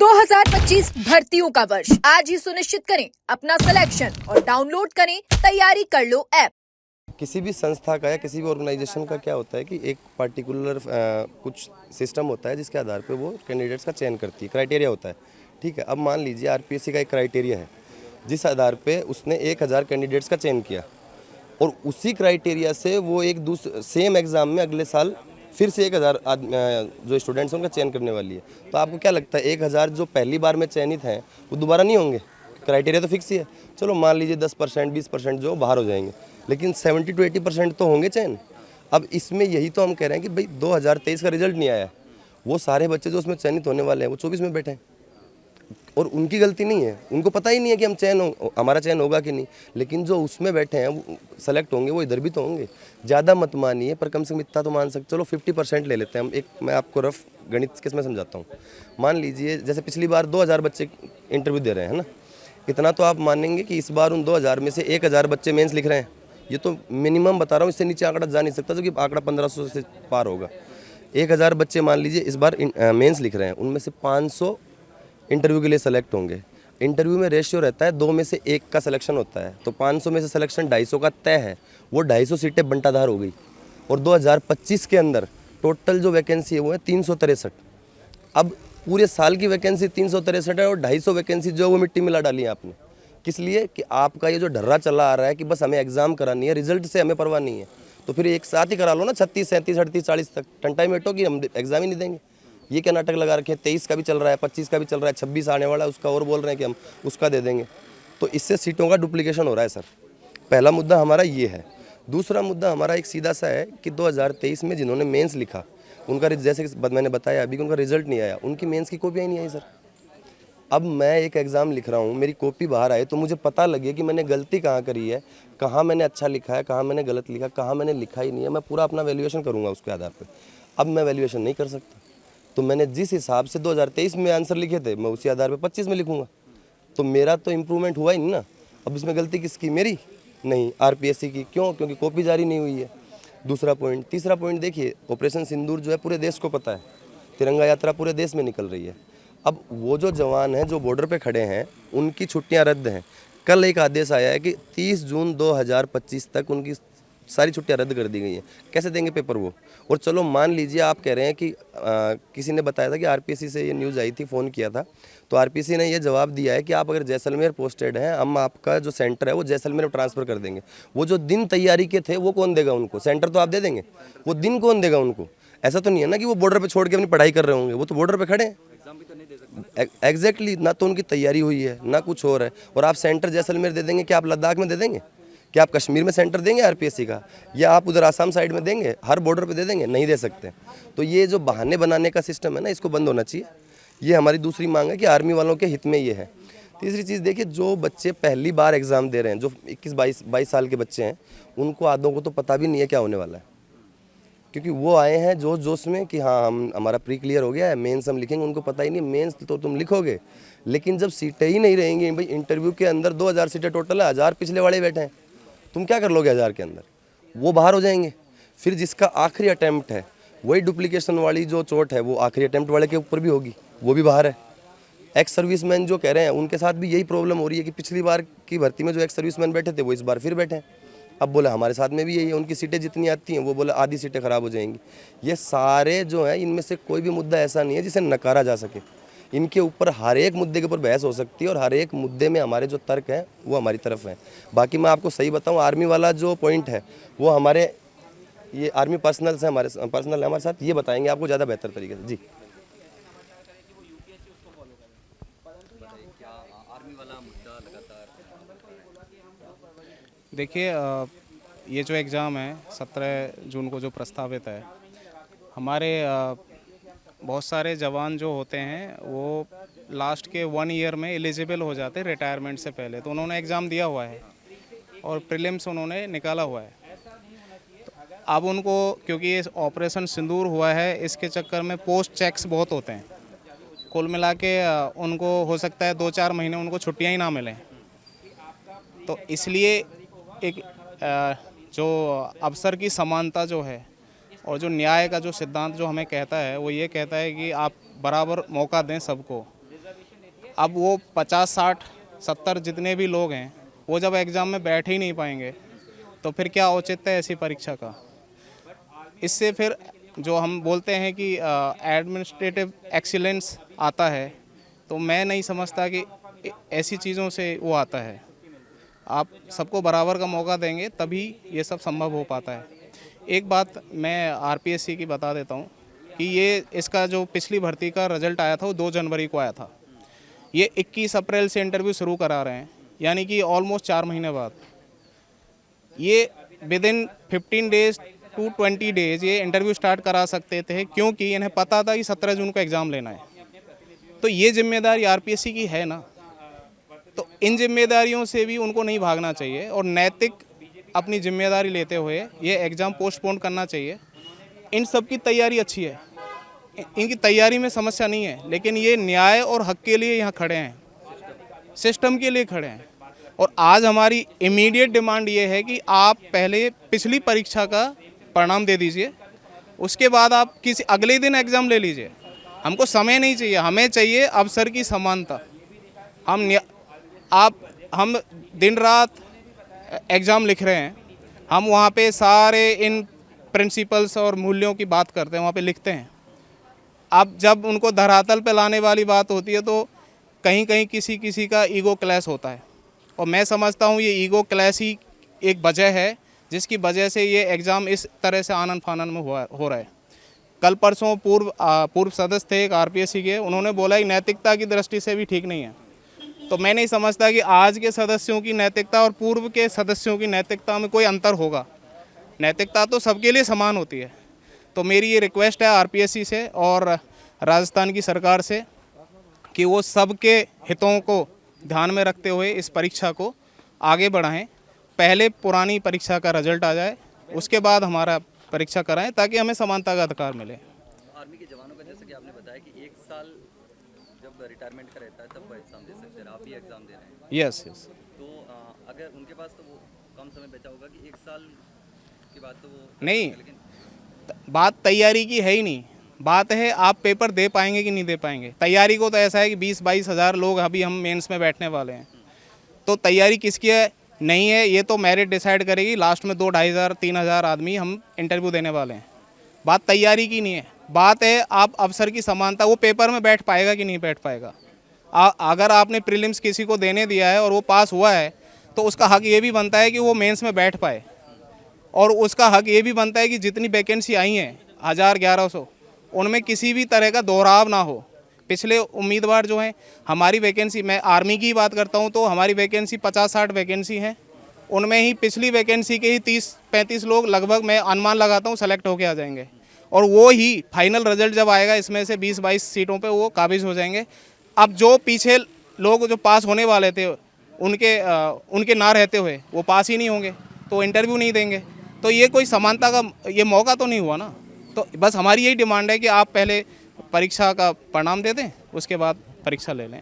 2025 भर्तियों का वर्ष आज ही सुनिश्चित करें अपना सिलेक्शन और डाउनलोड करें तैयारी कर लो ऐप। किसी भी संस्था का या किसी भी ऑर्गेनाइजेशन का क्या होता है कि एक पार्टिकुलर कुछ सिस्टम होता है जिसके आधार पे वो कैंडिडेट्स का चयन करती है, क्राइटेरिया होता है। ठीक है, अब मान लीजिए आरपीएससी का एक क्राइटेरिया है जिस आधार पे उसने 1000 कैंडिडेट्स का चयन किया और उसी क्राइटेरिया से वो एक दूसरे सेम एग्ज़ाम में अगले साल फिर से 1000 जो स्टूडेंट्स हैं उनका चयन करने वाली है। तो आपको क्या लगता है 1000 जो पहली बार में चयनित हैं वो दोबारा नहीं होंगे? क्राइटेरिया तो फिक्स ही है। चलो मान लीजिए 10% 20% जो बाहर हो जाएंगे, लेकिन 70 to 80% तो होंगे चयन। अब इसमें यही तो हम कह रहे हैं कि भाई 2023 का रिजल्ट नहीं आया, वो सारे बच्चे जो उसमें चयनित होने वाले हैं वो 24 में बैठे हैं और उनकी गलती नहीं है, उनको पता ही नहीं है कि हमारा चयन होगा कि नहीं। लेकिन जो उसमें बैठे हैं वो सेलेक्ट होंगे, वो इधर भी तो होंगे। ज़्यादा मत मानिए, पर कम से कम इतना तो मान सकते। चलो 50% ले लेते हैं हम। मैं आपको रफ गणित किस में समझाता हूँ। मान लीजिए जैसे पिछली बार 2000 बच्चे इंटरव्यू दे रहे हैं ना, इतना तो आप मानेंगे कि इस बार उन 2000 में से 1000 बच्चे मेंस लिख रहे हैं। ये तो मिनिमम बता रहा हूँ, इससे नीचे आंकड़ा जा नहीं सकता, क्योंकि आंकड़ा 1500 से पार होगा। 1000 बच्चे मान लीजिए इस बार मेंस लिख रहे हैं, उनमें से 500 इंटरव्यू के लिए सेलेक्ट होंगे। इंटरव्यू में रेशियो रहता है 2 में से 1 का सिलेक्शन होता है, तो 500 में से सिलेक्शन 250 का तय है। वो 250 सीटें बंटाधार हो गई और 2025 के अंदर टोटल जो वैकेंसी है वो है 363। अब पूरे साल की वैकेंसी 363 है और 250 वैकेंसी जो वो मिट्टी मिला डाली है आपने। किस लिए? कि आपका ये जो ढर्रा चला आ रहा है कि बस हमें एग्जाम करानी है, रिजल्ट से हमें परवाह नहीं है। तो फिर एक साथ ही करा लो ना 36 37 38 40 तक, टंटाई मेटो कि हम एग्जाम ही नहीं देंगे। ये क्या नाटक लगा रखे हैं? 23 का भी चल रहा है, 25 का भी चल रहा है, 26 आने वाला है उसका, और बोल रहे हैं कि हम उसका दे देंगे। तो इससे सीटों का डुप्लीकेशन हो रहा है सर। पहला मुद्दा हमारा ये है। दूसरा मुद्दा हमारा एक सीधा सा है कि 2023 में जिन्होंने मेंस लिखा उनका, जैसे मैंने बताया अभी कि उनका रिजल्ट नहीं आया, उनकी मेंस की कॉपी ही नहीं आई सर। अब मैं एक एग्ज़ाम लिख रहा हूँ, मेरी कॉपी बाहर आए तो मुझे पता लगे कि मैंने गलती कहाँ करी है, कहाँ मैंने अच्छा लिखा है, कहाँ मैंने गलत लिखा, कहाँ मैंने लिखा ही नहीं है। मैं पूरा अपना वैल्यूएशन करूँगा उसके आधार पर। अब मैं वैल्यूएशन नहीं कर सकता, तो मैंने जिस हिसाब से 2023 में आंसर लिखे थे मैं उसी आधार पर 25 में लिखूँगा। तो मेरा तो इम्प्रूवमेंट हुआ ही नहीं ना। अब इसमें गलती किसकी? मेरी नहीं, आरपीएससी की। क्यों? क्योंकि कॉपी जारी नहीं हुई है। दूसरा पॉइंट। तीसरा पॉइंट देखिए, ऑपरेशन सिंदूर जो है पूरे देश को पता है, तिरंगा यात्रा पूरे देश में निकल रही है। अब वो जो जवान हैं जो बॉर्डर पे खड़े हैं उनकी छुट्टियां रद्द हैं। कल एक आदेश आया है कि 30 जून 2025 तक उनकी सारी छुट्टियां रद्द कर दी गई हैं। कैसे देंगे पेपर वो? और चलो मान लीजिए आप कह रहे हैं कि किसी ने बताया था कि आरपीएससी से ये न्यूज़ आई थी, फ़ोन किया था, तो आरपीएससी ने ये जवाब दिया है कि आप अगर जैसलमेर पोस्टेड हैं, हम आपका जो सेंटर है वो जैसलमेर में ट्रांसफ़र कर देंगे। वो जो दिन तैयारी के थे वो कौन देगा उनको? सेंटर तो आप दे देंगे, वो दिन कौन देगा उनको? ऐसा तो नहीं है ना कि वो बॉर्डर पर छोड़ के अपनी पढ़ाई कर रहे होंगे, वो तो बॉर्डर पर खड़े हैं। एग्जैक्टली, ना तो उनकी तैयारी हुई है ना कुछ और है। और आप सेंटर जैसलमेर दे देंगे, क्या आप लद्दाख में दे देंगे? क्या आप कश्मीर में सेंटर देंगे आरपीएससी का? या आप उधर आसाम साइड में देंगे? हर बॉर्डर पे दे देंगे? नहीं दे सकते। तो ये जो बहाने बनाने का सिस्टम है ना, इसको बंद होना चाहिए। ये हमारी दूसरी मांग है कि आर्मी वालों के हित में ये है। तीसरी चीज़ देखिए, जो बच्चे पहली बार एग्ज़ाम दे रहे हैं, जो 21-22 साल के बच्चे हैं, उनको आधों को तो पता भी नहीं है क्या होने वाला है, क्योंकि वो आए हैं जोश में कि हाँ हमारा प्री क्लियर हो गया है, मेंस हम लिखेंगे। उनको पता ही नहीं मेंस तो तुम लिखोगे, लेकिन जब सीटें ही नहीं रहेंगी भाई, इंटरव्यू के अंदर 2000 सीटें टोटल है, 1000 पिछले वाले बैठे हैं, तुम क्या कर लोगे 1000 के अंदर? वो बाहर हो जाएंगे। फिर जिसका आखिरी अटैम्प्ट है वही डुप्लीकेशन वाली जो चोट है वो आखिरी अटैम्प्ट वाले के ऊपर भी होगी, वो भी बाहर है। एक्स सर्विसमैन जो कह रहे हैं उनके साथ भी यही प्रॉब्लम हो रही है कि पिछली बार की भर्ती में जो एक्स सर्विसमैन बैठे थे वो इस बार फिर बैठे हैं। अब बोले हमारे साथ में भी यही है, उनकी सीटें जितनी आती हैं वो बोले आधी सीटें खराब हो जाएंगी। ये सारे जो हैं, इनमें से कोई भी मुद्दा ऐसा नहीं है जिसे नकारा जा सके। इनके ऊपर हर एक मुद्दे के ऊपर बहस हो सकती है और हर एक मुद्दे में हमारे जो तर्क हैं वो हमारी तरफ हैं। बाकी मैं आपको सही बताऊं, आर्मी वाला जो पॉइंट है वो हमारे ये आर्मी पर्सनल है, हमारे साथ, ये बताएंगे आपको ज़्यादा बेहतर तरीके से। जी देखिए, ये जो एग्ज़ाम है 17 जून को जो प्रस्तावित है, हमारे बहुत सारे जवान जो होते हैं वो लास्ट के 1 ईयर में एलिजिबल हो जाते हैं रिटायरमेंट से पहले। तो उन्होंने एग्ज़ाम दिया हुआ है और प्रीलिम्स उन्होंने निकाला हुआ है। तो अब उनको, क्योंकि ये ऑपरेशन सिंदूर हुआ है, इसके चक्कर में पोस्ट चेक्स बहुत होते हैं। कुल मिला के उनको हो सकता है 2-4 महीने उनको छुट्टियाँ ही ना मिलें। तो इसलिए एक जो अवसर की समानता जो है और जो न्याय का जो सिद्धांत जो हमें कहता है वो ये कहता है कि आप बराबर मौका दें सबको। अब वो 50, 60, 70 जितने भी लोग हैं वो जब एग्ज़ाम में बैठ ही नहीं पाएंगे तो फिर क्या औचित्य है ऐसी परीक्षा का। इससे फिर जो हम बोलते हैं कि एडमिनिस्ट्रेटिव एक्सीलेंस आता है, तो मैं नहीं समझता कि ऐसी चीज़ों से वो आता है। आप सबको बराबर का मौका देंगे तभी ये सब संभव हो पाता है। एक बात मैं आरपीएससी की बता देता हूँ कि ये इसका जो पिछली भर्ती का रिजल्ट आया था वो 2 जनवरी को आया था। ये 21 अप्रैल से इंटरव्यू शुरू करा रहे हैं, यानी कि ऑलमोस्ट 4 महीने बाद। ये within 15 days to 20 days ये इंटरव्यू स्टार्ट करा सकते थे, क्योंकि इन्हें पता था कि 17 जून को एग्ज़ाम लेना है। तो ये जिम्मेदारी आरपीएससी की है ना, तो इन जिम्मेदारियों से भी उनको नहीं भागना चाहिए और नैतिक अपनी जिम्मेदारी लेते हुए ये एग्ज़ाम पोस्टपोन करना चाहिए। इन सब की तैयारी अच्छी है, इनकी तैयारी में समस्या नहीं है, लेकिन ये न्याय और हक के लिए यहाँ खड़े हैं, सिस्टम के लिए खड़े हैं। और आज हमारी इमीडिएट डिमांड ये है कि आप पहले पिछली परीक्षा का परिणाम दे दीजिए, उसके बाद आप किसी अगले दिन एग्ज़ाम ले लीजिए। हमको समय नहीं चाहिए, हमें चाहिए अवसर की समानता। हम दिन रात एग्ज़ाम लिख रहे हैं, हम वहाँ पे सारे इन प्रिंसिपल्स और मूल्यों की बात करते हैं, वहाँ पे लिखते हैं। अब जब उनको धरातल पे लाने वाली बात होती है तो कहीं कहीं किसी का ईगो क्लैश होता है, और मैं समझता हूँ ये ईगो क्लैश ही एक वजह है जिसकी वजह से ये एग्ज़ाम इस तरह से आनन फानन में हो रहा है। कल परसों पूर्व सदस्य थे एक आरपीएससी के, उन्होंने बोला कि नैतिकता की दृष्टि से भी ठीक नहीं है। तो मैं नहीं समझता कि आज के सदस्यों की नैतिकता और पूर्व के सदस्यों की नैतिकता में कोई अंतर होगा। नैतिकता तो सबके लिए समान होती है। तो मेरी ये रिक्वेस्ट है आरपीएससी से और राजस्थान की सरकार से कि वो सबके हितों को ध्यान में रखते हुए इस परीक्षा को आगे बढ़ाएं। पहले पुरानी परीक्षा का रिजल्ट आ जाए, उसके बाद हमारा परीक्षा कराएं, ताकि हमें समानता का अधिकार मिले। आर्मी के जवानों का जैसे कि आपने बताया कि 1 साल जब रिटायरमेंट का रहता है तब वो एग्ज़ाम दे सकते हैं, आप ही एग्ज़ाम दे रहे हैं। यस। तो अगर उनके पास तो वो कम समय बचा होगा कि 1 साल के बाद तो वो नहीं, लेकिन बात तैयारी की है ही नहीं, बात है आप पेपर दे पाएंगे कि नहीं दे पाएंगे। तैयारी को तो ऐसा है कि 20-22 हज़ार लोग अभी हम मेंस में बैठने वाले हैं, तो तैयारी किसकी है नहीं है ये तो मेरिट डिसाइड करेगी। लास्ट में 2-2,500-3,000 आदमी हम इंटरव्यू देने वाले हैं। बात तैयारी की नहीं है, बात है आप अवसर की समानता। वो पेपर में बैठ पाएगा कि नहीं बैठ पाएगा। अगर आपने प्रीलिम्स किसी को देने दिया है और वो पास हुआ है तो उसका हक ये भी बनता है कि वो मेंस में बैठ पाए, और उसका हक ये भी बनता है कि जितनी वैकेंसी आई हैं 1000-1100 उनमें किसी भी तरह का दोहराव ना हो। पिछले उम्मीदवार जो हैं, हमारी वैकेंसी, मैं आर्मी की बात करता हूं तो हमारी वैकेंसी 50-60 वैकेंसी हैं, उनमें ही पिछली वैकेंसी के ही 30-35 लोग लगभग मैं अनुमान लगाता हूं सेलेक्ट होके आ जाएंगे, और वो ही फाइनल रिजल्ट जब आएगा इसमें से 20-22 सीटों पे वो काबिज हो जाएंगे। अब जो पीछे लोग जो पास होने वाले थे उनके ना रहते हुए वो पास ही नहीं होंगे, तो इंटरव्यू नहीं देंगे, तो ये कोई समानता का ये मौका तो नहीं हुआ ना। तो बस हमारी यही डिमांड है कि आप पहले परीक्षा का परिणाम दे दें, उसके बाद परीक्षा ले लें।